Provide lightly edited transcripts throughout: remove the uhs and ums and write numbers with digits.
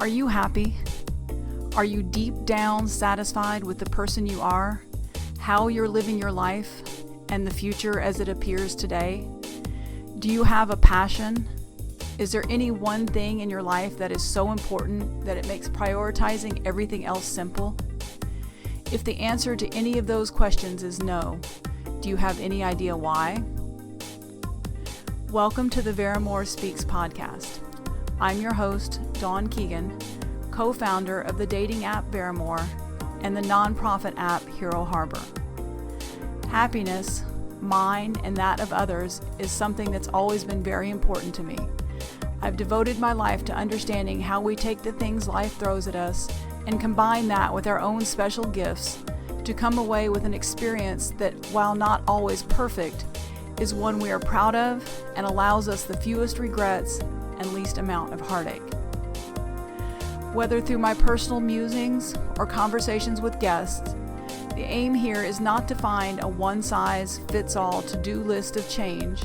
Are you happy? Are you deep down satisfied with the person you are, how you're living your life, and the future as it appears today? Do you have a passion? Is there any one thing in your life that is so important that it makes prioritizing everything else simple? If the answer to any of those questions is no, do you have any idea why? Welcome to the Verimour Speaks podcast. I'm your host, Dawn Keegan, co-founder of the dating app Verimour and the nonprofit app Hero Harbor. Happiness, mine and that of others, is something that's always been very important to me. I've devoted my life to understanding how we take the things life throws at us and combine that with our own special gifts to come away with an experience that, while not always perfect, is one we are proud of and allows us the fewest regrets and least amount of heartache. Whether through my personal musings or conversations with guests, the aim here is not to find a one-size-fits-all to-do list of change,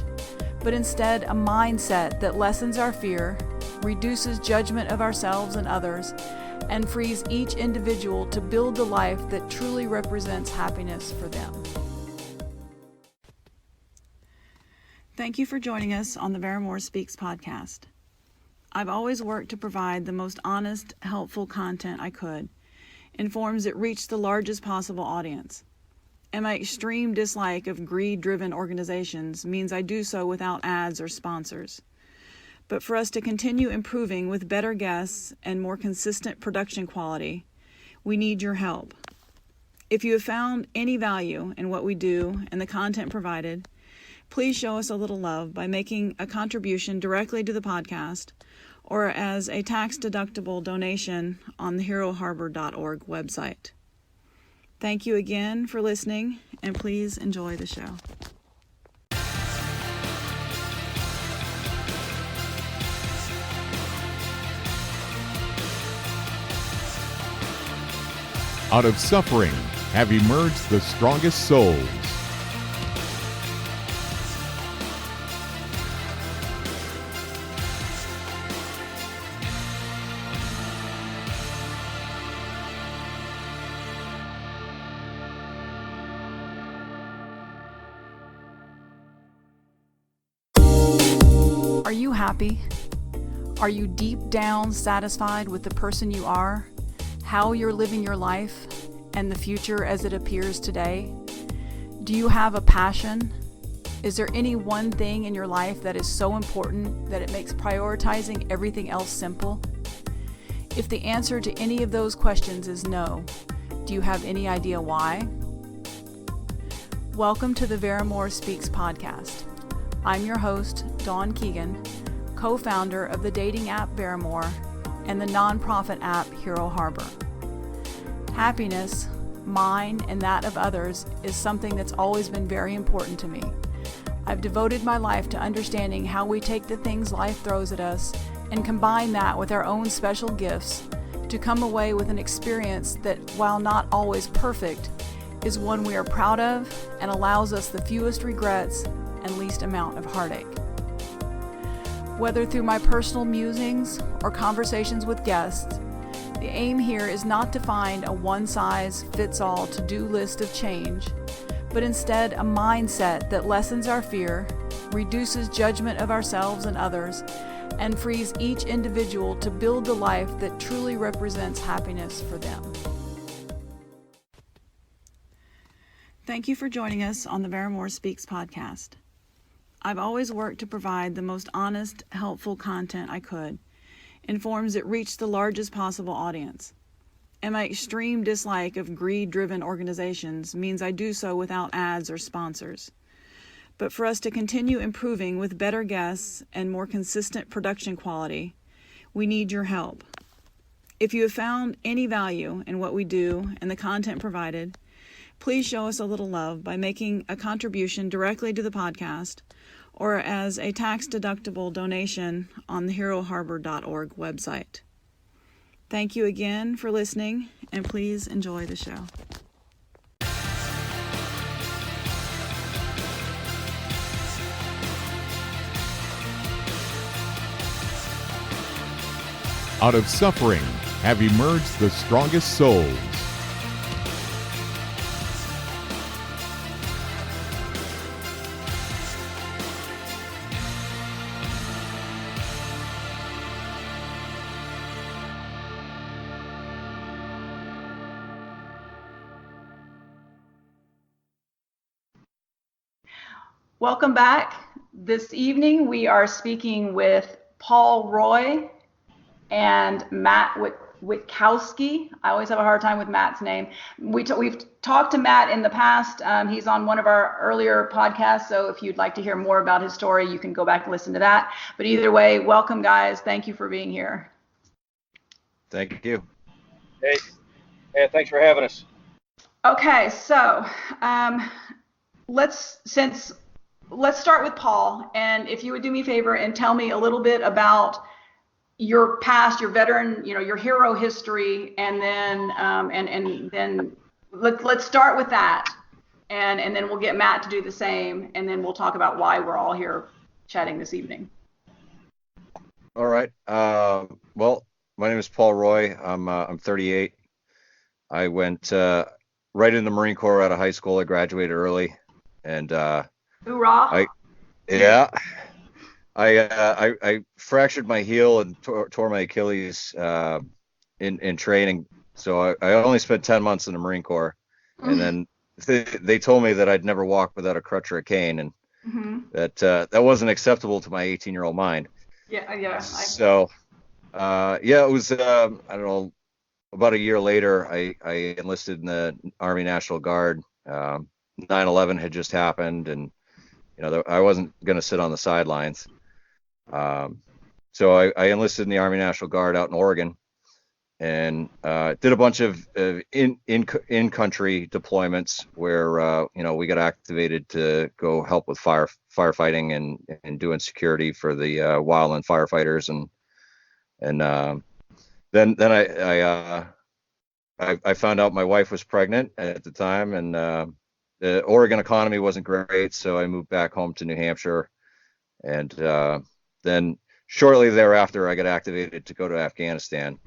but instead a mindset that lessens our fear, reduces judgment of ourselves and others, and frees each individual to build the life that truly represents happiness for them. Thank you for joining us on the Verimour Speaks podcast. I've always worked to provide the most honest, helpful content I could in forms that reach the largest possible audience. And my extreme dislike of greed-driven organizations means I do so without ads or sponsors. But for us to continue improving with better guests and more consistent production quality, we need your help. If you have found any value in what we do and the content provided, please show us a little love by making a contribution directly to the podcast or as a tax-deductible donation on the heroharbor.org website. Thank you again for listening, and please enjoy the show. Out of suffering have emerged the strongest souls. Are you happy? Are you deep down satisfied with the person you are, how you're living your life, and the future as it appears today? Do you have a passion? Is there any one thing in your life that is so important that it makes prioritizing everything else simple? If the answer to any of those questions is no, do you have any idea why? Welcome to the Verimour Speaks podcast. I'm your host, Dawn Keegan, co-founder of the dating app Verimour and the nonprofit app Hero Harbor. Happiness, mine and that of others, is something that's always been very important to me. I've devoted my life to understanding how we take the things life throws at us and combine that with our own special gifts to come away with an experience that, while not always perfect, is one we are proud of and allows us the fewest regrets and least amount of heartache. Whether through my personal musings or conversations with guests, the aim here is not to find a one-size-fits-all to-do list of change, but instead a mindset that lessens our fear, reduces judgment of ourselves and others, and frees each individual to build the life that truly represents happiness for them. Thank you for joining us on the Verimour Speaks podcast. I've always worked to provide the most honest, helpful content I could in forms that reach the largest possible audience. And my extreme dislike of greed-driven organizations means I do so without ads or sponsors. But for us to continue improving with better guests and more consistent production quality, we need your help. If you have found any value in what we do and the content provided, please show us a little love by making a contribution directly to the podcast or as a tax-deductible donation on the heroharbor.org website. Thank you again for listening, and please enjoy the show. Out of suffering have emerged the strongest souls. Welcome back. This evening we are speaking with Paul Roy and Matt Witkowski. I always have a hard time with Matt's name. We've talked to Matt in the past. He's on one of our earlier podcasts, so if you'd like to hear more about his story, you can go back and listen to that. But either way, welcome, guys. Thank you for being here. Thank you. Hey, thanks for having us. Okay, so let's start with Paul, and if you would do me a favor and tell me a little bit about your past, your veteran, your hero history, and then let's start with that, and then we'll get Matt to do the same, and then we'll talk about why we're all here chatting this evening. All right. Well, my name is Paul Roy. I'm 38. I went right into the Marine Corps out of high school. I graduated early, and Hoorah! I fractured my heel and tore my Achilles in training. So I only spent 10 months in the Marine Corps, and then they told me that I'd never walk without a crutch or a cane, and that wasn't acceptable to my 18-year-old mind. Yeah. So it was I don't know, about a year later I enlisted in the Army National Guard. 9/11 had just happened, and I wasn't going to sit on the sidelines. So I enlisted in the Army National Guard out in Oregon, and did a bunch of in-country deployments where we got activated to go help with firefighting and doing security for the wildland firefighters, and then I found out my wife was pregnant at the time, and the Oregon economy wasn't great, so I moved back home to New Hampshire, and then shortly thereafter I got activated to go to Afghanistan,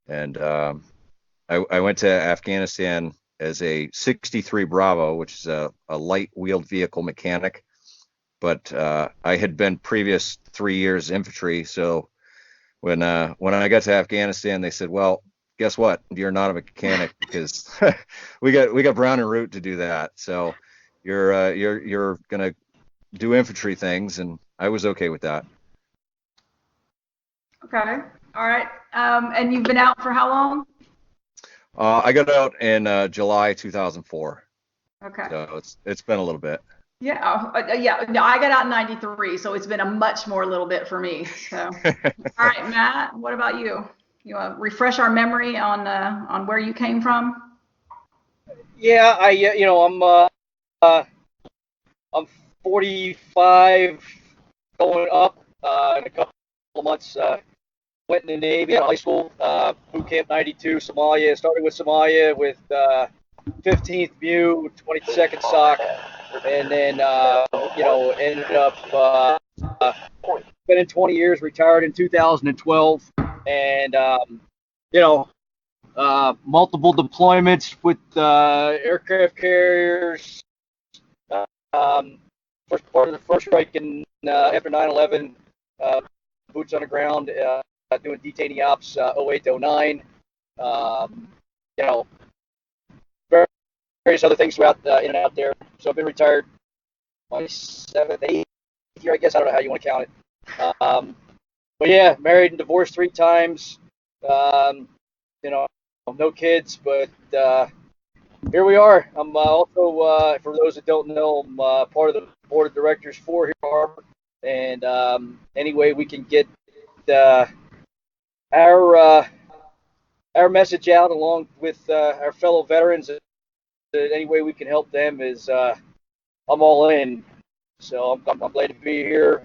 and I went to Afghanistan as a 63 Bravo, which is a light wheeled vehicle mechanic, but I had been previous 3 years infantry, so when I got to Afghanistan, they said, well, guess what? You're not a mechanic, because we got Brown and Root to do that. So you're gonna do infantry things, and I was okay with that. Okay. All right. And you've been out for how long? I got out in July 2004. Okay. So it's been a little bit. Yeah. No, I got out in '93, so it's been a much more little bit for me. So, all right, Matt, what about you? You want to refresh our memory on where you came from? Yeah, I'm 45, going up in a couple of months. Went in the Navy out of high school, boot camp '92, Somalia. Started with Somalia with 15th MEU, 22nd SOC, and then ended up spending 20 years. Retired in 2012, and multiple deployments with aircraft carriers. First part of the first strike in after 9/11, boots on the ground, doing detaining ops, 08 to 09. Various other things throughout in and out there. So I've been retired my 7th, 8th year, I guess. I don't know how you want to count it. But yeah, married and divorced 3 times. No kids, but here we are. I'm also, for those that don't know, I'm part of the board of directors for Hero Harbor. And any way we can get our message out along with our fellow veterans, any way we can help them is I'm all in. So I'm glad to be here.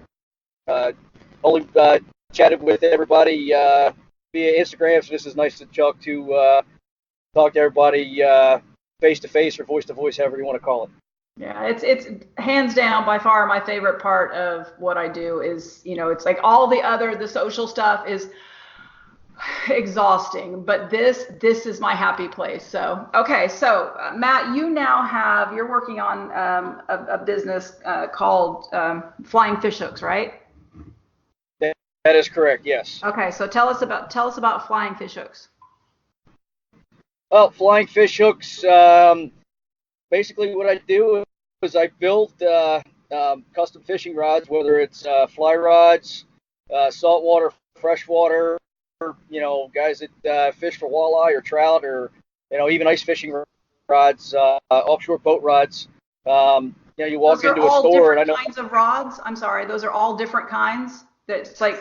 Only chatted with everybody via Instagram, so this is nice to talk to everybody face to face or voice to voice, however you want to call it. Yeah, it's hands down by far my favorite part of what I do is, it's like all the social stuff is, exhausting, but this is my happy place. So okay, so Matt, you're working on a business called Flying Fish Hooks, right? That is correct. Yes. Okay, so tell us about Flying Fish Hooks. Well, Flying Fish Hooks. Basically, what I do is I build custom fishing rods, whether it's fly rods, saltwater, freshwater. Guys that fish for walleye or trout, or even ice fishing rods, offshore boat rods. You walk Those are into a all store, and I different know. kinds of rods. I'm sorry, those are all different kinds. That's like,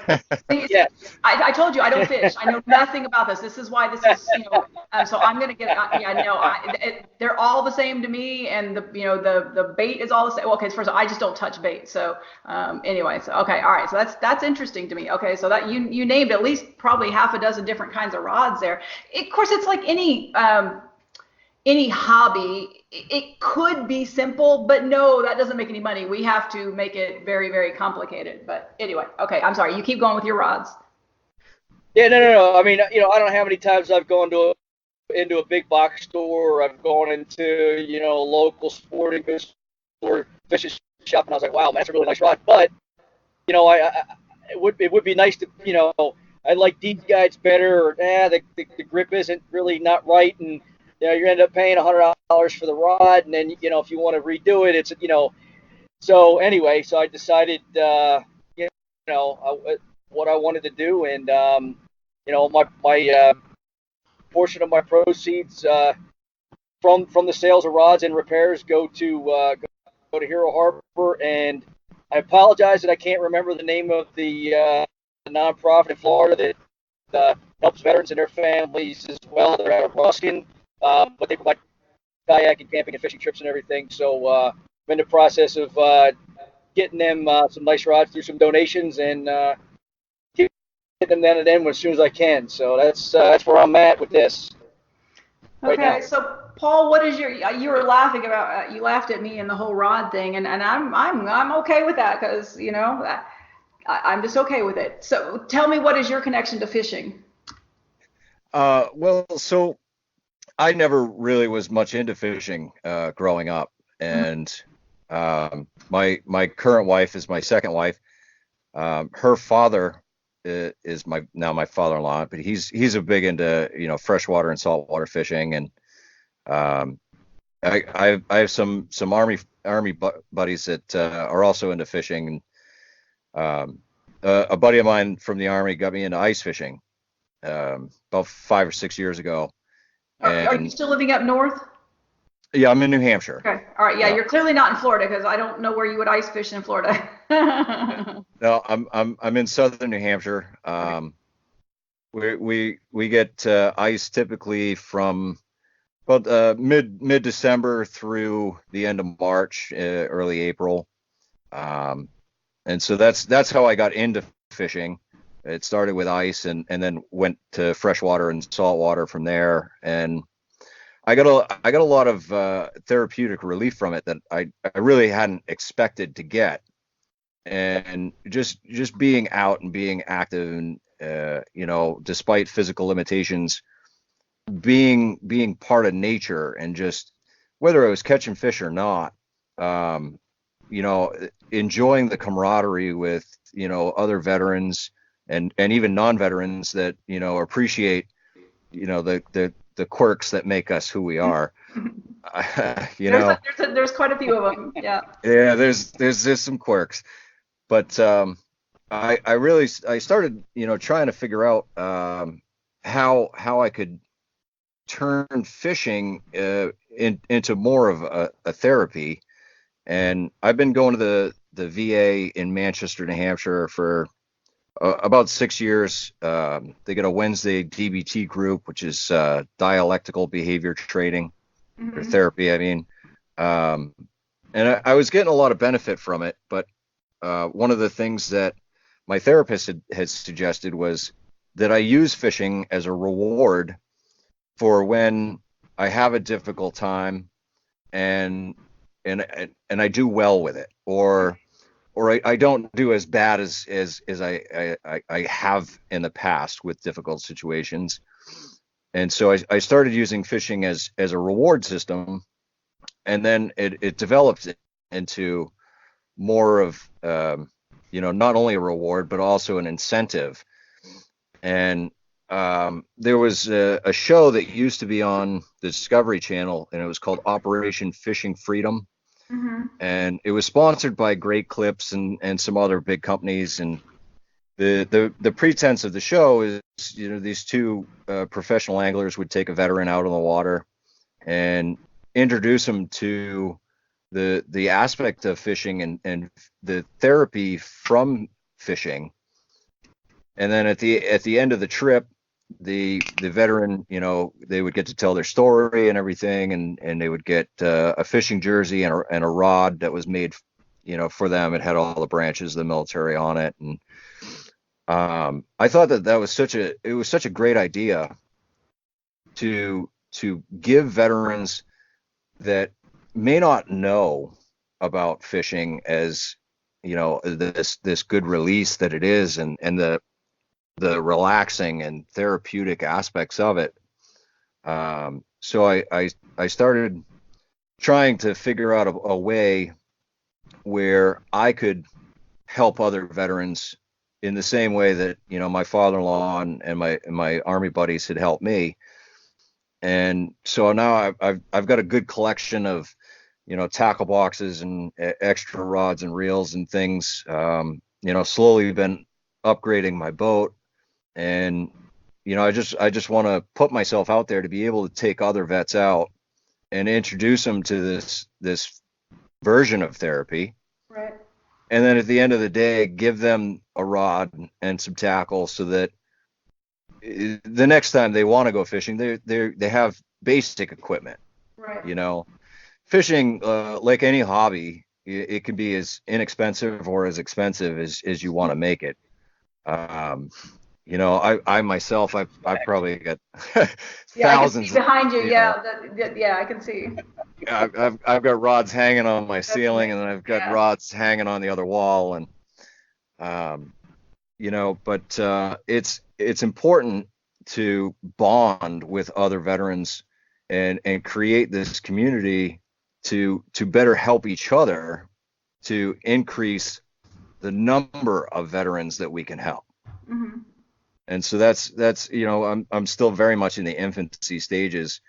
see, Yeah. I told you I don't fish. I know nothing about this. This is why this is, so I'm gonna get, yeah, no, they're all the same to me, and the bait is all the same. Well, okay, first of all, I just don't touch bait. So anyway, so okay, all right, so that's interesting to me. Okay, so that you named at least probably half a dozen different kinds of rods there. Of course, it's like any hobby. It could be simple, but no, that doesn't make any money. We have to make it very, very complicated. But anyway, okay, I'm sorry. You keep going with your rods. Yeah, no. I mean, I don't know how many times I've gone into a big box store, or I've gone into local sporting goods or fishing shop, and I was like, wow, man, that's a really nice rod. But it would be nice to I like these guides better, or the grip isn't really not right, and you end up paying $100 for the rod, and then if you want to redo it, it's So anyway, so I decided what I wanted to do, and my portion of my proceeds from the sales of rods and repairs go to Hero Harbor, and I apologize that I can't remember the name of the nonprofit in Florida that helps veterans and their families as well. They're out of Ruskin. But they provide kayaking, camping, and fishing trips and everything. So I'm in the process of getting them some nice rods through some donations, and getting them then and then as soon as I can. So that's where I'm at with this right now. Okay, so Paul, what is you were laughing about, you laughed at me and the whole rod thing, and I'm okay with that, because I'm just okay with it. So tell me, what is your connection to fishing? Well, so I never really was much into fishing growing up, and my current wife is my second wife. Her father is my father-in-law, but he's a big into freshwater and saltwater fishing, and I have some army buddies that are also into fishing, and a buddy of mine from the army got me into ice fishing about 5 or 6 years ago. Are you still living up north? Yeah, I'm in New Hampshire. Okay. All right. Yeah, you're clearly not in Florida, because I don't know where you would ice fish in Florida. No, I'm in southern New Hampshire. We get ice typically from about mid December through the end of March, early April. And so that's how I got into fishing. It started with ice, and then went to freshwater and saltwater from there. And I got a lot of therapeutic relief from it that I really hadn't expected to get. And just being out and being active, and despite physical limitations, being part of nature, and just whether I was catching fish or not, enjoying the camaraderie with other veterans and even non-veterans that appreciate the quirks that make us who we are. There's quite a few of them. Yeah. Yeah, there's some quirks, but I started trying to figure out how I could turn fishing into more of a therapy. And I've been going to the VA in Manchester, New Hampshire for about 6 years. They get a Wednesday DBT group, which is dialectical behavior training, or therapy, I mean. And I was getting a lot of benefit from it, but one of the things that my therapist had suggested was that I use fishing as a reward for when I have a difficult time, and I do well with it, or or I don't do as bad as I have in the past with difficult situations. And so I started using fishing as a reward system, and then it developed into more of not only a reward but also an incentive. And there was a show that used to be on the Discovery Channel, and it was called Operation Fishing Freedom. And it was sponsored by Great Clips and some other big companies. And the pretense of the show is, these two professional anglers would take a veteran out on the water and introduce them to the aspect of fishing and the therapy from fishing. And then at the end of the trip, the veteran, they would get to tell their story and everything, and they would get a fishing jersey and a rod that was made, for them. It had all the branches of the military on it. And I thought that was such a great idea to give veterans that may not know about fishing as, this good release that it is, and the relaxing and therapeutic aspects of it. So I started trying to figure out a way where I could help other veterans in the same way that, my father-in-law and my Army buddies had helped me. And so now I've got a good collection of, tackle boxes and extra rods and reels and things. Slowly been upgrading my boat. And, I just want to put myself out there to be able to take other vets out and introduce them to this version of therapy. Right. And then at the end of the day, give them a rod and some tackle so that the next time they want to go fishing, they have basic equipment. Right. Fishing, like any hobby, it can be as inexpensive or as expensive as you want to make it. I myself, I've probably got thousands behind you. Yeah, yeah, I can see. I've got rods hanging on my ceiling, and then I've got rods hanging on the other wall, and but it's important to bond with other veterans and create this community to better help each other to increase the number of veterans that we can help. Mm-hmm. And so that's I'm still very much in the infancy stages,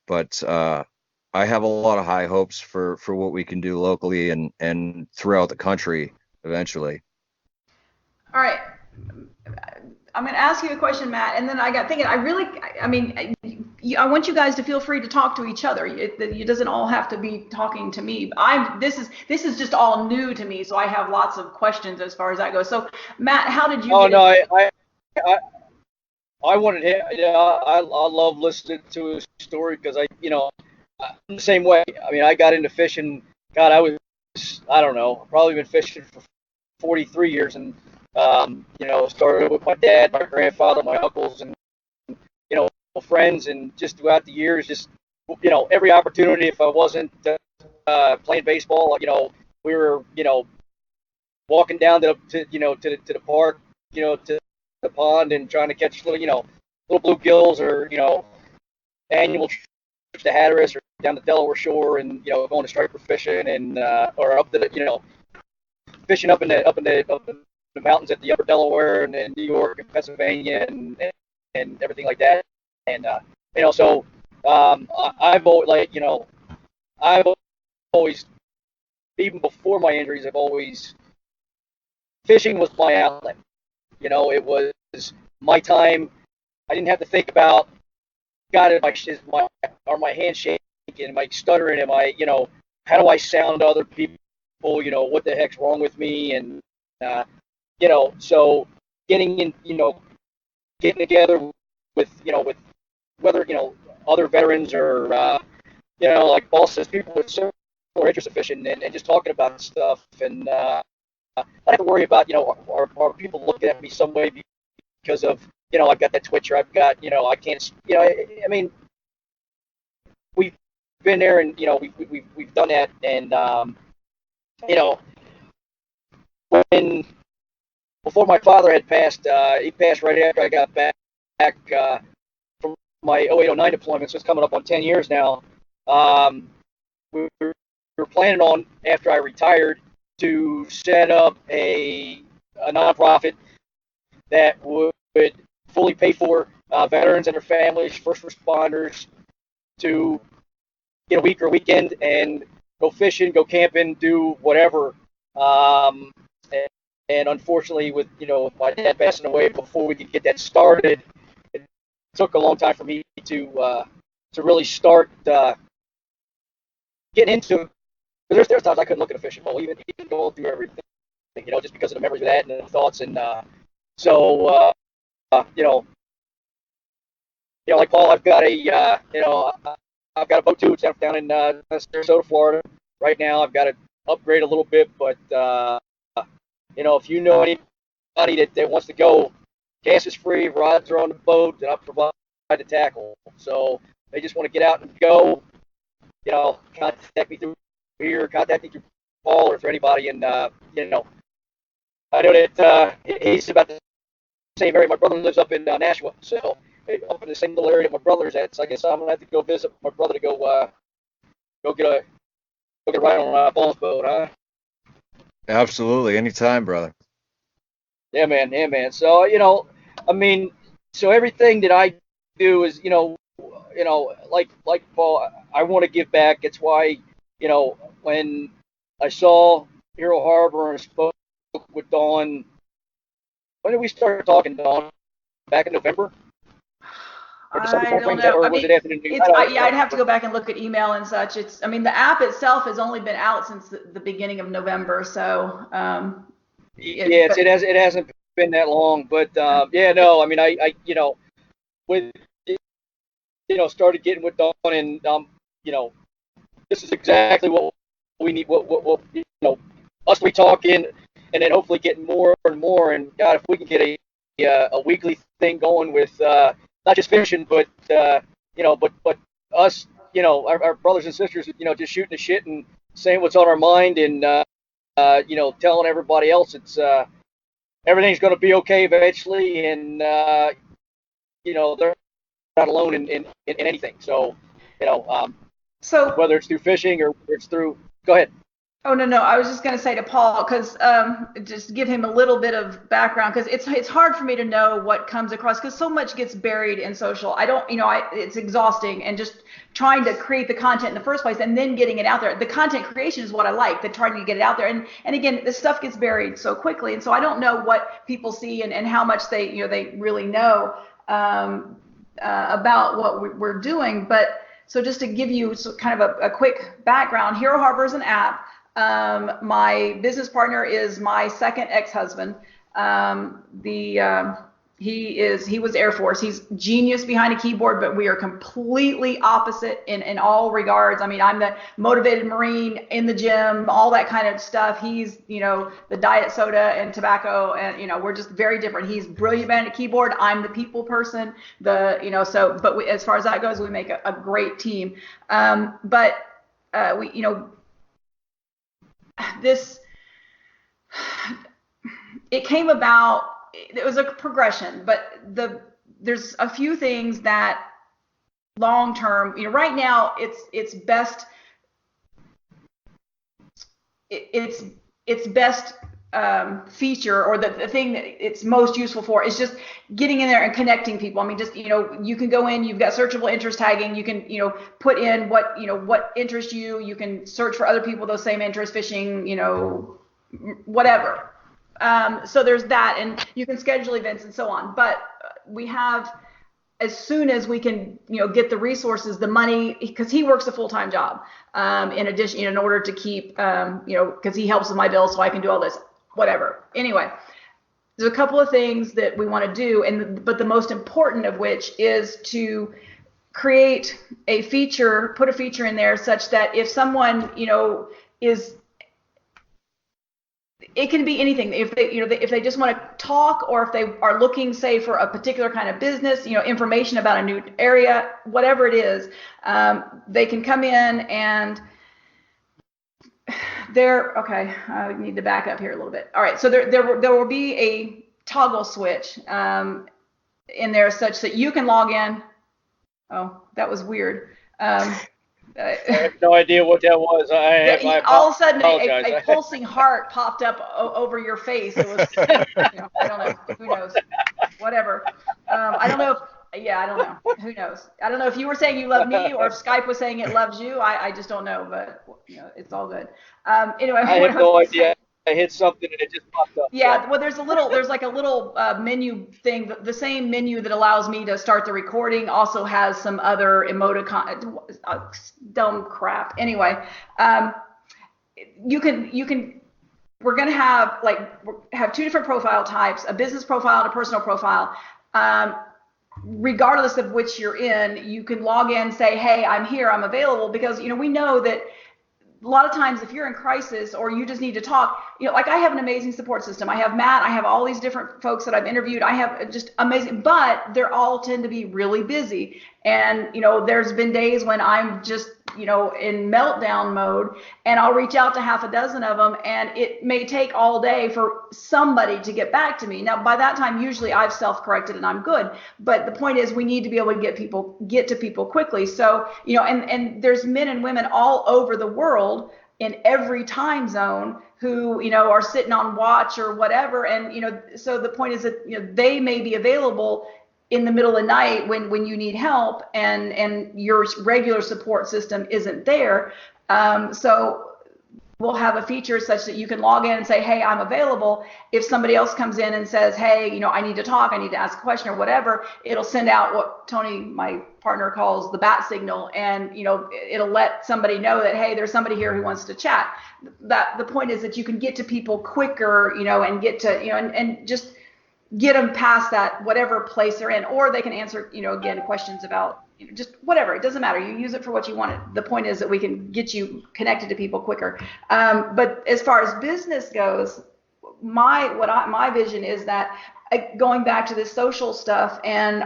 but I have a lot of high hopes for what we can do locally and throughout the country eventually. All right. I'm going to ask you a question, Matt, and then I got thinking, I want you guys to feel free to talk to each other. It doesn't all have to be talking to me. This is just all new to me, so I have lots of questions as far as that goes. So, Matt, how did you I wanted him. I love listening to his story because I'm the same way. I got into fishing. God, I don't know, probably been fishing for 43 years, and started with my dad, my grandfather, my uncles, and friends, and just throughout the years, just every opportunity. If I wasn't playing baseball, we were walking down to the park, to the pond and trying to catch little bluegills or annual trips to Hatteras or down the Delaware shore and going to striper fishing and or up the fishing up in the mountains at the upper Delaware and in New York and Pennsylvania and everything like that. And so I've always, even before my injuries, fishing was my outlet. It was my time. I didn't have to think about, God, are my hands shaking? Am I stuttering? Am I, how do I sound to other people? What the heck's wrong with me? And, so getting in, getting together with whether, other veterans or, like Paul says, people with similar interests in fishing and just talking about stuff. And I have to worry about, are people looking at me some way because of, I've got that twitch or I've got, I can't, we've been there and, we've done that. And, when before my father had passed, he passed right after I got back from my 08-09 deployment, so it's coming up on 10 years now. We were planning on, after I retired, to set up a nonprofit that would fully pay for veterans and their families, first responders, to get a week or weekend and go fishing, go camping, do whatever. And unfortunately, with my dad passing away before we could get that started, it took a long time for me to really start getting into it. There's times I couldn't look at a fishing pole, even going through everything, just because of the memories of that and the thoughts. And so, like Paul, I've got I've got a boat too. It's down in Sarasota, Florida. Right now, I've got to upgrade a little bit, but if you know anybody that wants to go, gas is free, rods are on the boat, and I'll provide the tackle. So they just want to get out and go. Contact me through here, contact me through Paul or through anybody, and I know that he's about the same area. My brother lives up in Nashua, so up in the same little area my brother's at. So I guess I'm gonna have to go visit my brother to go get a ride on Paul's boat, huh? Absolutely, anytime, brother. Yeah, man. So so everything that I do is like Paul, I want to give back. It's why when I saw Hero Harbor and spoke with Dawn, when did we start talking, Dawn? Back in November? I don't know. Or was it after the news? I'd have to go back and look at email and such. The app itself has only been out since the beginning of November, so. It hasn't been that long, but I with started getting with Dawn, and this is exactly what we need. What us we talking, and then hopefully getting more and more. And God, if we can get a weekly thing going with not just fishing, but but us, our brothers and sisters, just shooting the shit and saying what's on our mind, and telling everybody else it's everything's going to be okay eventually, and they're not alone in anything. So so whether it's through fishing or whether it's through, go ahead. Oh, no. I was just going to say to Paul, because just give him a little bit of background, because it's hard for me to know what comes across, because so much gets buried in social. I don't, it's exhausting, and just trying to create the content in the first place and then getting it out there. The content creation is what I like, the trying to get it out there. And again, this stuff gets buried so quickly. And so I don't know what people see and how much they really know about what we're doing. But so just to give you kind of a quick background, Hero Harbor is an app. My business partner is my second ex-husband. He was Air Force. He's genius behind a keyboard, but we are completely opposite in all regards. I'm the motivated Marine in the gym, all that kind of stuff. He's, the diet soda and tobacco, and, we're just very different. He's brilliant behind a keyboard. I'm the people person, but as far as that goes, we make a great team. It came about, it was a progression, but there's a few things that long term, right now it's best feature, or the thing that it's most useful for, is just getting in there and connecting people. You can go in, you've got searchable interest tagging, you can put in what interests you, you can search for other people with those same interests, fishing, whatever. So there's that, and you can schedule events and so on. But we have, as soon as we can, get the resources, the money, because he works a full-time job, in addition, in order to keep, because he helps with my bills, so I can do all this, whatever. Anyway, there's a couple of things that we want to do, but the most important of which is to create a feature, put a feature in there such that if someone, it can be anything. If they just want to talk, or if they are looking, say, for a particular kind of business, information about a new area, whatever it is, they can come in and Okay, I need to back up here a little bit. All right, so there will be a toggle switch in there such that you can log in. Oh, that was weird. I have no idea what that was. I all of a sudden, apologize. a pulsing heart popped up over your face. It was, I don't know. Who knows? Whatever. I don't know. I don't know. Who knows? I don't know if you were saying you love me or if Skype was saying it loves you. I just don't know, but it's all good. Anyway, I have no idea. I hit something and it just popped up. Yeah, well, there's like a little menu thing. The same menu that allows me to start the recording also has some other emoticon, dumb crap. Anyway, you can. We're gonna have two different profile types: a business profile and a personal profile. Regardless of which you're in, you can log in, say, "Hey, I'm here, I'm available," because we know that a lot of times if you're in crisis or you just need to talk, like I have an amazing support system. I have Matt, I have all these different folks that I've interviewed. I have just amazing, but they're all tend to be really busy. And, there's been days when I'm just, in meltdown mode, and I'll reach out to half a dozen of them, and it may take all day for somebody to get back to me. Now, by that time, usually I've self-corrected and I'm good. But the point is we need to be able to get to people quickly. So, and there's men and women all over the world in every time zone who, are sitting on watch or whatever. And, so the point is that, they may be available in the middle of the night when you need help and your regular support system isn't there. So we'll have a feature such that you can log in and say, hey, I'm available. If somebody else comes in and says, hey, I need to talk, I need to ask a question or whatever, it'll send out what Tony, my partner, calls the bat signal. And, it'll let somebody know that, hey, there's somebody here who wants to chat. The point is that you can get to people quicker, and get to, and just get them past that whatever place they're in, or they can answer, again, questions about, just whatever. It doesn't matter. You use it for what you want it. The point is that we can get you connected to people quicker. But as far as business goes, my vision is that going back to this social stuff and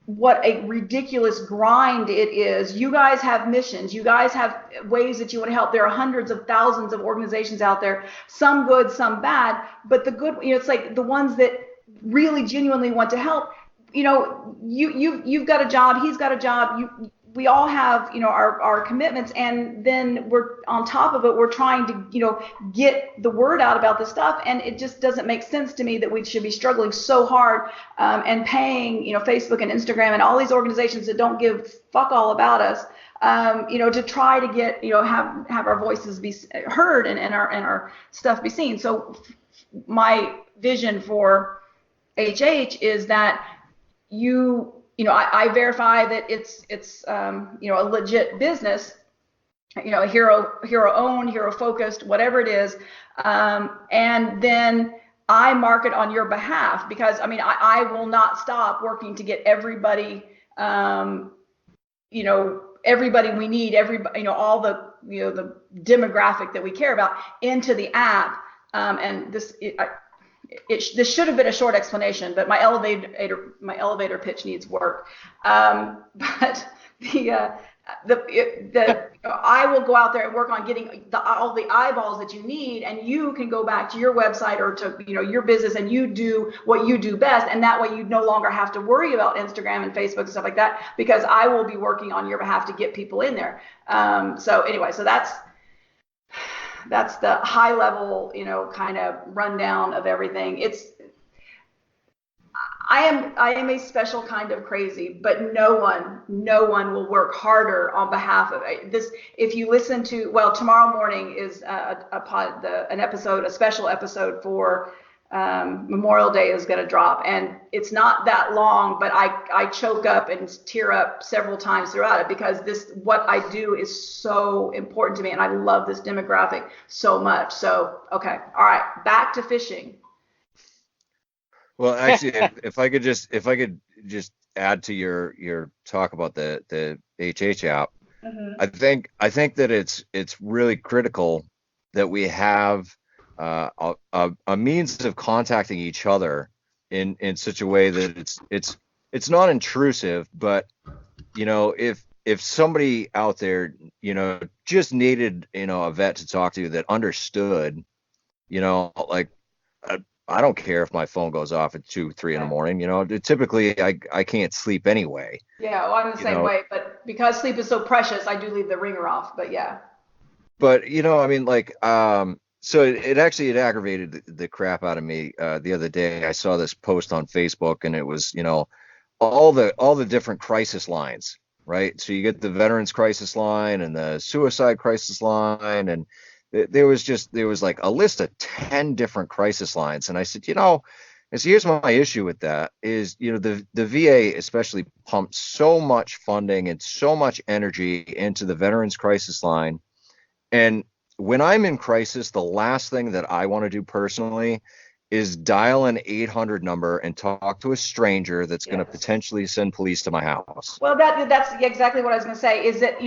what a ridiculous grind it is. You guys have missions. You guys have ways that you want to help. There are hundreds of thousands of organizations out there, some good, some bad, but the good, it's like the ones that really genuinely want to help. You've got a job, he's got a job, we all have, our commitments, and then we're on top of it, we're trying to, get the word out about this stuff, and it just doesn't make sense to me that we should be struggling so hard and paying, Facebook and Instagram and all these organizations that don't give fuck all about us, to try to get, have our voices be heard and our stuff be seen. So my vision for HH is that I verify that it's a legit business, a hero owned, hero focused, whatever it is, and then I market on your behalf, because I will not stop working to get everybody, everybody we need, everybody, all the the demographic that we care about into the app, and this. This should have been a short explanation, but my elevator pitch needs work. But I will go out there and work on getting all the eyeballs that you need, and you can go back to your website or to your business, and you do what you do best, and that way you no longer have to worry about Instagram and Facebook and stuff like that, because I will be working on your behalf to get people in there. So anyway, so that's the high level, kind of rundown of everything. I am a special kind of crazy, but no one will work harder on behalf of this. If you listen to, tomorrow morning is a special episode for Memorial Day is going to drop, and it's not that long, but I choke up and tear up several times throughout it, because what I do is so important to me, and I love this demographic so much. So, okay, all right, back to fishing. Well, actually, if I could just add to your talk about the HH app, mm-hmm. I think that it's really critical that we have a means of contacting each other in such a way that it's not intrusive, but if if somebody out there, just needed, a vet to talk to that understood, like I don't care if my phone goes off at 2, 3 in the morning. Typically I can't sleep anyway. Yeah, well, I'm the same way, but because sleep is so precious, I do leave the ringer off. But yeah. But I mean, like, so it actually aggravated the crap out of me the other day. I saw this post on Facebook, and it was, all the different crisis lines, right? So you get the veterans crisis line and the suicide crisis line, and there was like a list of 10 different crisis lines. And I said, here's my issue with that is, the VA especially pumps so much funding and so much energy into the veterans crisis line. And when I'm in crisis, the last thing that I want to do personally is dial an 800 number and talk to a stranger that's going to potentially send police to my house. Well, that's exactly what I was going to say, is that,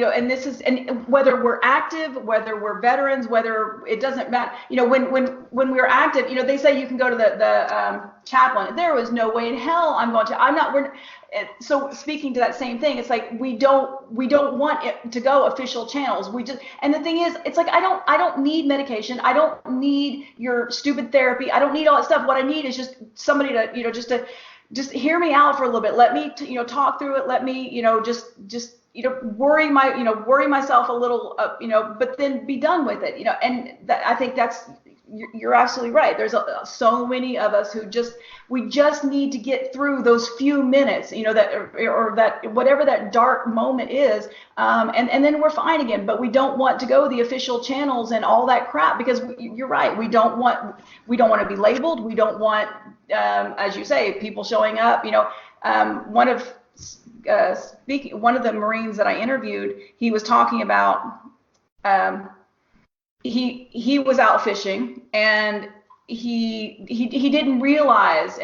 and whether we're active, whether we're veterans, whether it doesn't matter, when we're active, they say you can go to the chaplain. There was no way in hell so speaking to that same thing, it's like we don't want it to go official channels. And the thing is, it's like I don't need medication. I don't need your stupid therapy. I don't need all that stuff. What I need is just somebody to just hear me out for a little bit. Let me talk through it. Let me just worry myself a little, but then be done with it. And I think you're absolutely right. There's so many of us who we just need to get through those few minutes, that whatever that dark moment is, and then we're fine again. But we don't want to go the official channels and all that crap, because you're right. We don't want to be labeled. We don't want, as you say, people showing up. One of the Marines that I interviewed, he was talking about. He was out fishing, and he didn't realize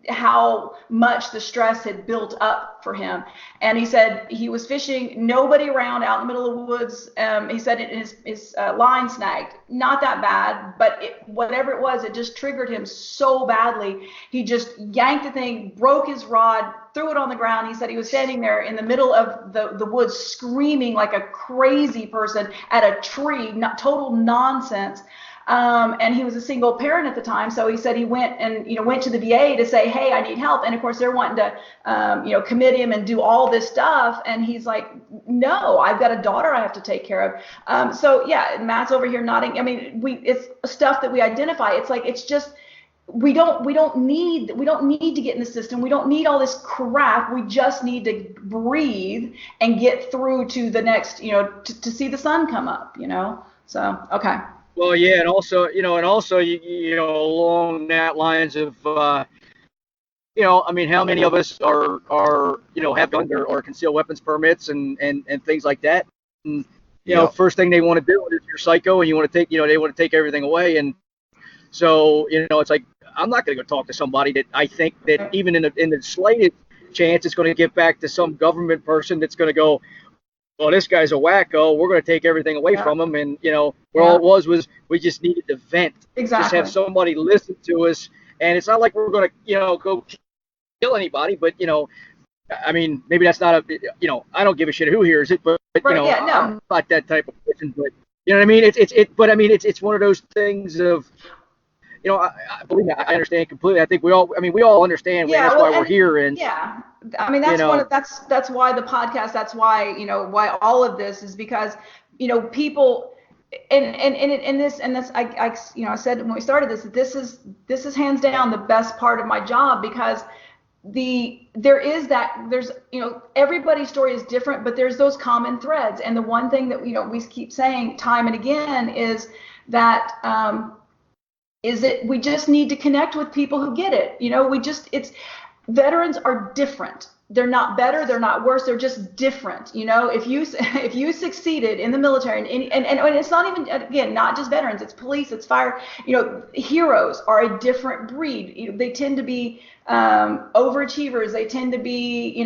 how much the stress had built up for him. And he said he was fishing, nobody around, out in the middle of the woods. He said his line snagged. Not that bad, but whatever it was, it just triggered him so badly. He just yanked the thing, broke his rod, threw it on the ground. He said he was standing there in the middle of the woods screaming like a crazy person at a tree, total nonsense. And he was a single parent at the time, so he said he went to the VA to say, hey, I need help. And of course they're wanting to commit him and do all this stuff, and he's like, no, I've got a daughter I have to take care of. So yeah, Matt's over here nodding. I mean, it's stuff that we identify. It's like, it's just, we don't need to get in the system. We don't need all this crap. We just need to breathe and get through to the next, to see the sun come up, so okay. Well, yeah, and also, along that lines of, I mean, how many of us are have guns or concealed weapons permits and things like that? And, first thing they want to do is you're psycho and you want to take, they want to take everything away. And so, it's like, I'm not going to go talk to somebody that I think that even in the slightest chance it's going to get back to some government person that's going to go, well, this guy's a wacko, we're going to take everything away from him. And, all it was we just needed to vent. Exactly. Just have somebody listen to us. And it's not like we're going to, go kill anybody. But, I mean, maybe that's not I don't give a shit who hears it. But I'm not that type of person. But, you know what I mean? It's one of those things of, I believe me, I understand completely. I think we all understand. That's why we're here. And yeah, I mean, that's why the podcast. That's why why all of this is, because people and this I said when we started this is hands down the best part of my job, because there's everybody's story is different, but there's those common threads. And the one thing that we keep saying time and again is that we just need to connect with people who get it. Veterans are different. They're not better, they're not worse, they're just different. If you succeeded in the military, and it's not even, again, not just veterans, it's police, it's fire, heroes are a different breed. They tend to be overachievers, they tend to be,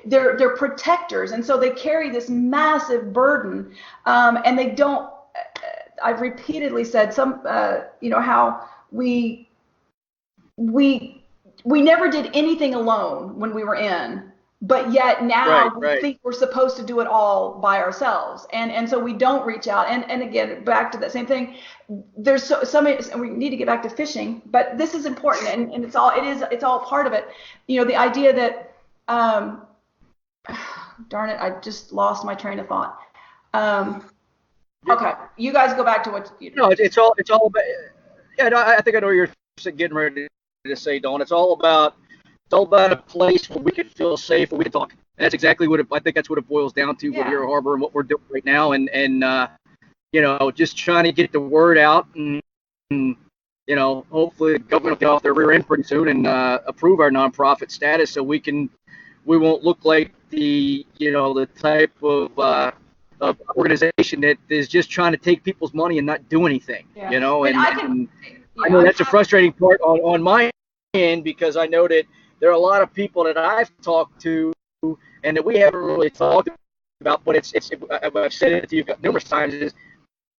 they're protectors, and so they carry this massive burden, and they don't. I've repeatedly said how we never did anything alone when we were in, but yet now we Right. think we're supposed to do it all by ourselves, and so we don't reach out. And again, back to that same thing, there's and we need to get back to fishing, but this is important, and it's all part of it. The idea that darn it, I just lost my train of thought. Okay, you guys go back to what you do. No, it's all about. Yeah, no, I think I know what you're getting ready to say, Dawn. It's all about a place where we can feel safe, where we can talk. And that's exactly what I think that's what it boils down to. Here at Harbor and what we're doing right now, and just trying to get the word out, and hopefully the government will get off their rear end pretty soon and approve our nonprofit status, so we won't look like the type of organization that is just trying to take people's money and not do anything. And I know that's a frustrating part on my end, because I know that there are a lot of people that I've talked to and that we haven't really talked about, but I've said it to you numerous times, is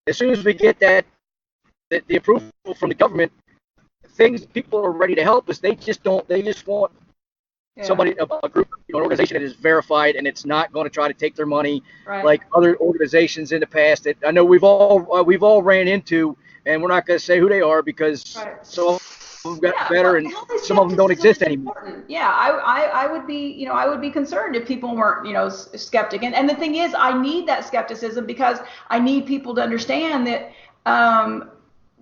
as soon as we get the approval from the government, people are ready to help us. They just want somebody, a group, an organization that is verified, and it's not going to try to take their money like other organizations in the past that I know we've all ran into, and we're not going to say who they are because some of them got better and some of them don't exist anymore. Important. Yeah, I would be concerned if people weren't skeptic, and the thing is, I need that skepticism because I need people to understand that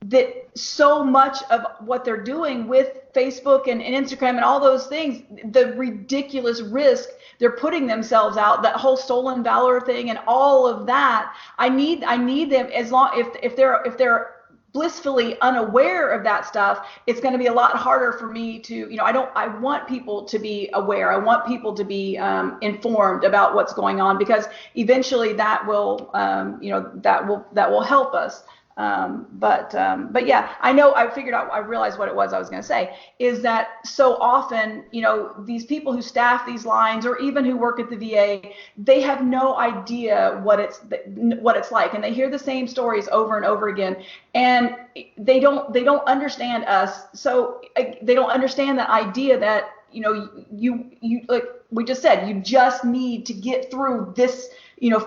that so much of what they're doing with Facebook and Instagram and all those things, the ridiculous risk they're putting themselves out, that whole stolen valor thing and all of that, I need them, as long if they're blissfully unaware of that stuff, it's going to be a lot harder for me to, I want people to be aware. I want people to be informed about what's going on, because eventually that will, that will help us. But yeah, I realized what it was I was going to say, is that so often, these people who staff these lines, or even who work at the VA, they have no idea what it's like, and they hear the same stories over and over again, and they don't understand us. So they don't understand the idea that, you like we just said, you just need to get through this,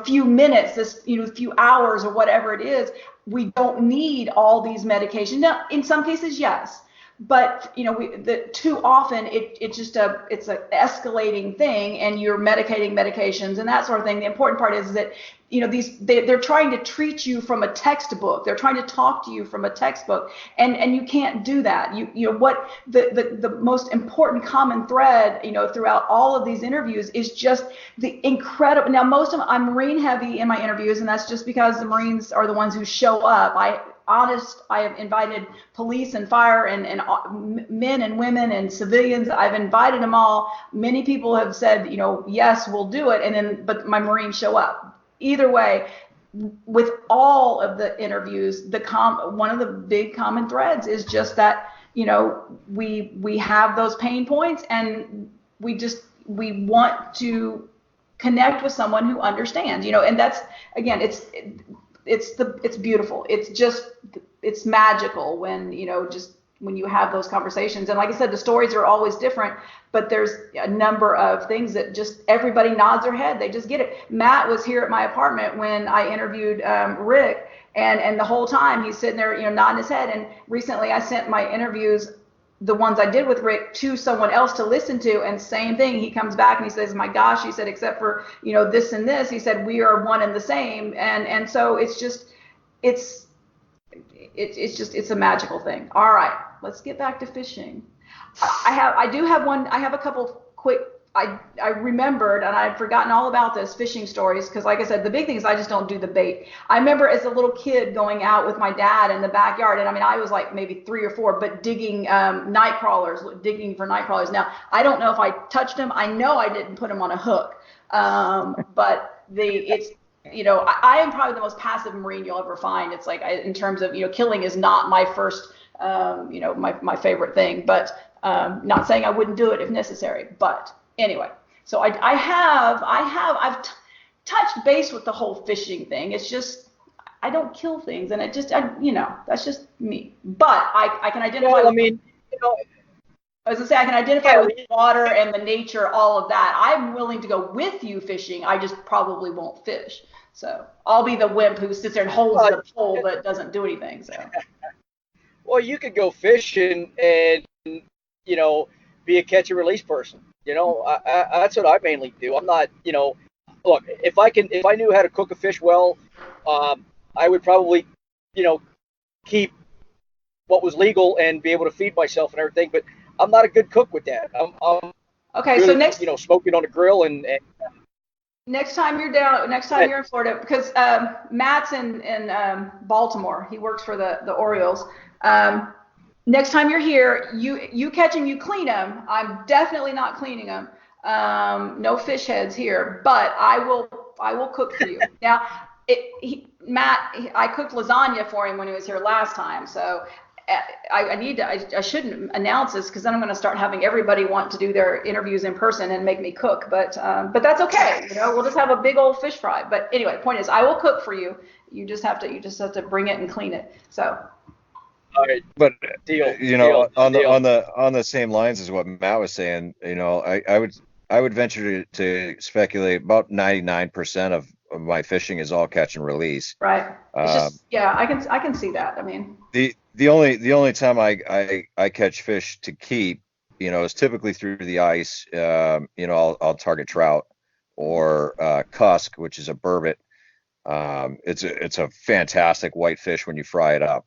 few minutes, this, few hours or whatever it is. We don't need all these medications. Now, in some cases, yes, but too often it's an escalating thing, and you're medicating medications and that sort of thing. The important part is that they're trying to treat you from a textbook. They're trying to talk to you from a textbook, and you can't do that. What the most important common thread throughout all of these interviews is just the incredible. Now, most of them, I'm Marine heavy in my interviews, and that's just because the Marines are the ones who show up. I have invited police and fire and men and women and civilians. I've invited them all. Many people have said, yes, we'll do it, but my Marines show up. Either way, with all of the interviews, one of the big common threads is just that, we have those pain points, and we want to connect with someone who understands, and that's, again, it's beautiful. It's magical when, when you have those conversations. And like I said, the stories are always different, but there's a number of things that just everybody nods their head. They just get it. Matt was here at my apartment when I interviewed Rick, and the whole time he's sitting there, nodding his head. And recently I sent my interviews, the ones I did with Rick, to someone else to listen to, and same thing. He comes back and he says, my gosh, he said, except for, this and this, he said, we are one and the same. And so it's a magical thing. All right, let's get back to fishing. I have a couple quick, I remembered, and I'd forgotten all about this, fishing stories, because like I said, the big thing is I just don't do the bait. I remember as a little kid going out with my dad in the backyard, and I was like maybe 3 or 4, but digging night crawlers, digging for night crawlers. Now, I don't know if I touched them. I know I didn't put them on a hook, but I am probably the most passive Marine you'll ever find. It's like, in terms of, killing is not my first, my favorite thing, but not saying I wouldn't do it if necessary. But anyway, so I've touched base with the whole fishing thing. It's just, I don't kill things, and that's just me. But I can identify. Well, I mean, I was gonna say, I can identify with water and the nature, all of that. I'm willing to go with you fishing. I just probably won't fish. So I'll be the wimp who sits there and holds the pole but doesn't do anything. So. Well, you could go fishing and be a catch and release person. That's what I mainly do. I'm not, look, if I knew how to cook a fish well, I would probably, keep what was legal and be able to feed myself and everything. But I'm not a good cook with that. I'm okay. good So at, next, smoking on the grill and next time you're in Florida, because Matt's in Baltimore. He works for the Orioles. Next time you're here, you catch them, you clean them. I'm definitely not cleaning them. No fish heads here, but I will cook for you. Now, Matt, I cooked lasagna for him when he was here last time, so I shouldn't announce this because then I'm going to start having everybody want to do their interviews in person and make me cook. But that's okay. We'll just have a big old fish fry. But anyway, point is, I will cook for you. You just have to bring it and clean it. So. All right, But deal. on deal. the same lines as what Matt was saying, I would venture to speculate about 99% of my fishing is all catch and release. Right. It's just, yeah, I can see that. I mean, the only time I catch fish to keep, is typically through the ice. I'll target trout or cusk, which is a burbot. It's a fantastic white fish when you fry it up.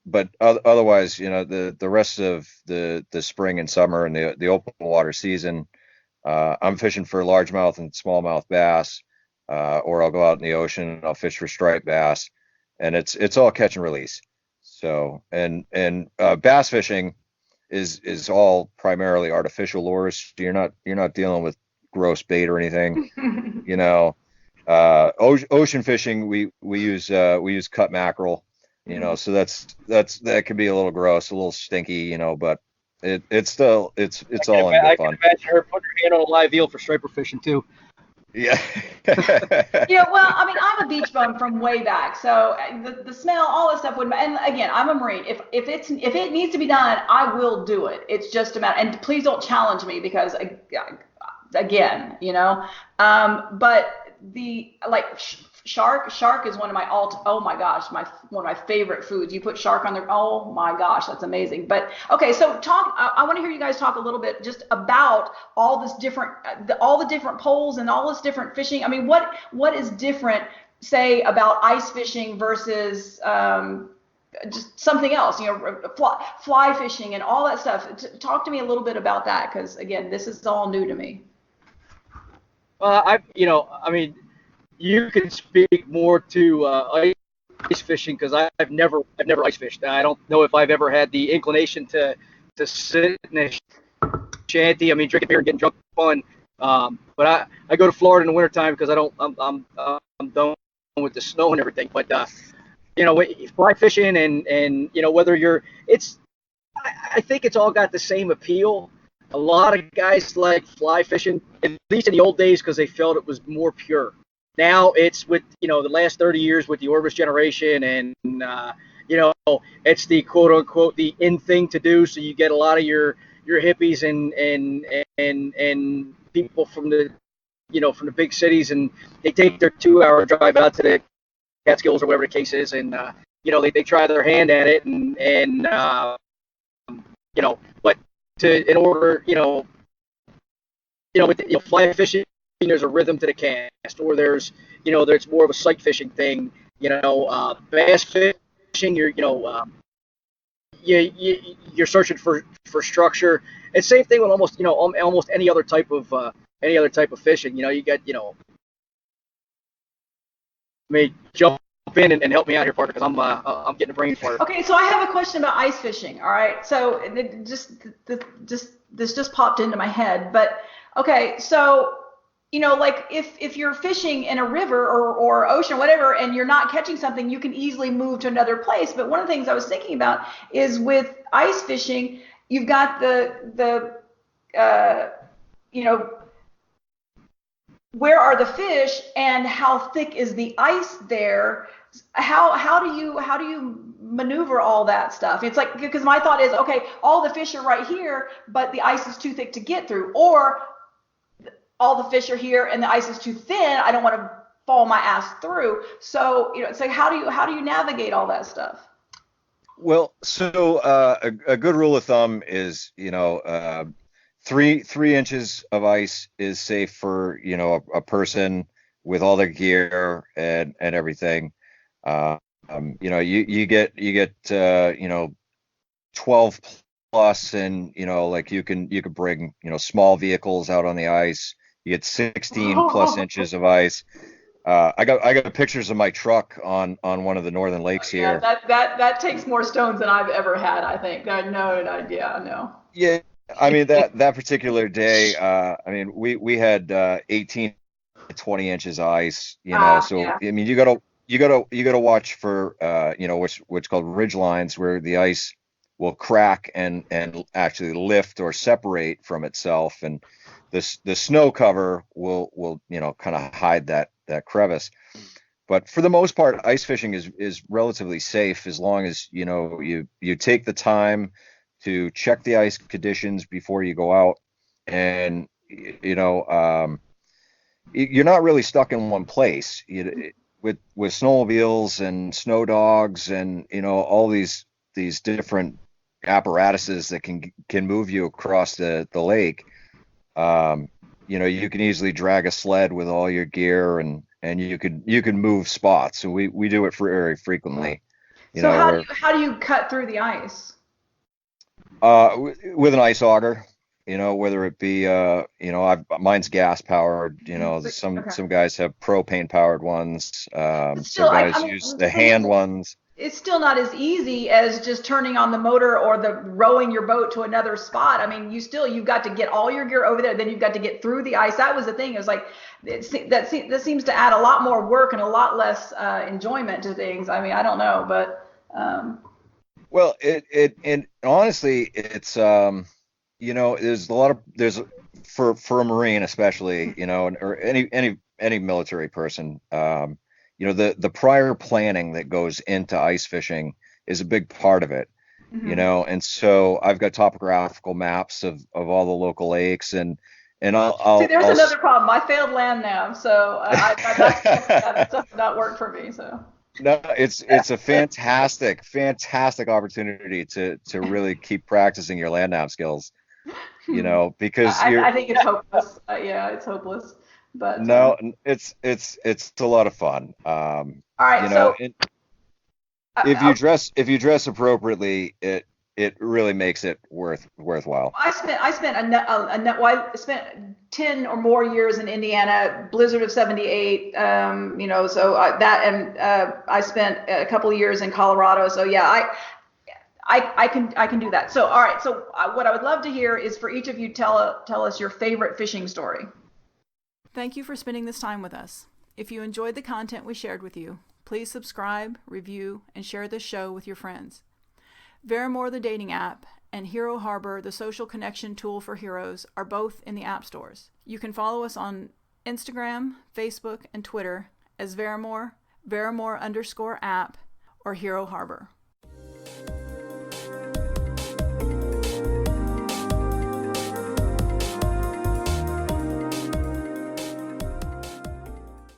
But otherwise, the rest of the spring and summer and the open water season, I'm fishing for largemouth and smallmouth bass, or I'll go out in the ocean and I'll fish for striped bass, and it's all catch and release. So and bass fishing is all primarily artificial lures. You're not dealing with gross bait or anything. Ocean fishing, we use cut mackerel. So that could be a little gross, a little stinky, but it's all in good fun. I can imagine her putting her hand on a live eel for striper fishing too. Yeah. Well, I mean, I'm a beach bum from way back, so the smell, all this stuff wouldn't. And again, I'm a Marine. If it needs to be done, I will do it. It's just a matter. And please don't challenge me because again, but shark is one of my oh my gosh, one of my favorite foods. You put shark on there, oh my gosh, that's amazing. But okay, so I want to hear you guys talk a little bit just about all the different poles and all this different fishing. I mean, what is different, say, about ice fishing versus just something else, fly fishing and all that stuff. Talk to me a little bit about that, because again, this is all new to me. I mean, you can speak more to ice fishing because I've never ice fished. I don't know if I've ever had the inclination to sit in a shanty. I mean, drinking beer and getting drunk fun. But I go to Florida in the wintertime because I'm done with the snow and everything. But fly fishing and whether I think it's all got the same appeal. A lot of guys like fly fishing, at least in the old days, because they felt it was more pure. Now it's with, the last 30 years with the Orbis generation and, it's the quote unquote, the in thing to do. So you get a lot of your hippies and people from the big cities, and they take their 2-hour drive out to the Catskills or whatever the case is. And, they try their hand at it but in order, with fly fishing, there's a rhythm to the cast, or there's more of a sight fishing thing. Bass fishing, you're searching for structure. And same thing with almost any other type of fishing. You got jump in and help me out here, partner, because I'm getting a brain fart. Okay, so I have a question about ice fishing. All right, so this just popped into my head, but okay, so like if you're fishing in a river or ocean or whatever, and you're not catching something, you can easily move to another place. But one of the things I was thinking about is with ice fishing, you've got the where are the fish and how thick is the ice there? How do you maneuver all that stuff? It's like, because my thought is, okay, all the fish are right here, but the ice is too thick to get through, or all the fish are here and the ice is too thin. I don't want to fall my ass through. So, it's like, how do you navigate all that stuff? Well, so a good rule of thumb is, 3 inches of ice is safe for, a person with all their gear and everything. You get 12 plus, and like you could bring small vehicles out on the ice. You get 16 plus inches of ice. I got pictures of my truck on one of the northern lakes here. That takes more stones than I've ever had, I think. No. Yeah, I mean that particular day, we had 18 to 20 inches of ice, so yeah. I mean you gotta watch for what's called ridge lines, where the ice will crack and actually lift or separate from itself, and the snow cover will kind of hide that crevice. But for the most part, ice fishing is relatively safe, as long as you take the time to check the ice conditions before you go out, and you're not really stuck in one place. With snowmobiles and snow dogs and all these different apparatuses that can move you across the lake. You can easily drag a sled with all your gear, and you can move spots. So we do it very frequently. So how do you cut through the ice? With an ice auger, whether it be mine's gas powered. Some guys have propane powered ones. Some guys use the hand ones. It's still not as easy as just turning on the motor or rowing your boat to another spot. I mean, you've got to get all your gear over there. Then you've got to get through the ice. That was the thing. It was like, that seems to add a lot more work and a lot less enjoyment to things. I mean, I don't know, but. Well, and honestly, it's there's for a Marine especially, or any military person, the prior planning that goes into ice fishing is a big part of it. Mm-hmm. And so I've got topographical maps of all the local lakes, and I'll see, there's another problem. I failed land nav, so that does not work for me. So. No, it's a fantastic opportunity to really keep practicing your land nav skills, because I think it's hopeless. Yeah, it's hopeless. But no, it's a lot of fun. All right, if you dress appropriately, it really makes it worthwhile. I spent 10 or more years in Indiana, blizzard of 78. I spent a couple of years in Colorado. So yeah, I can do that. So all right. So what I would love to hear is for each of you tell us your favorite fishing story. Thank you for spending this time with us. If you enjoyed the content we shared with you, please subscribe, review, and share this show with your friends. Veramore, the dating app, and Hero Harbor, the social connection tool for heroes, are both in the app stores. You can follow us on Instagram, Facebook, and Twitter as Veramore, Veramore_app, or Hero Harbor.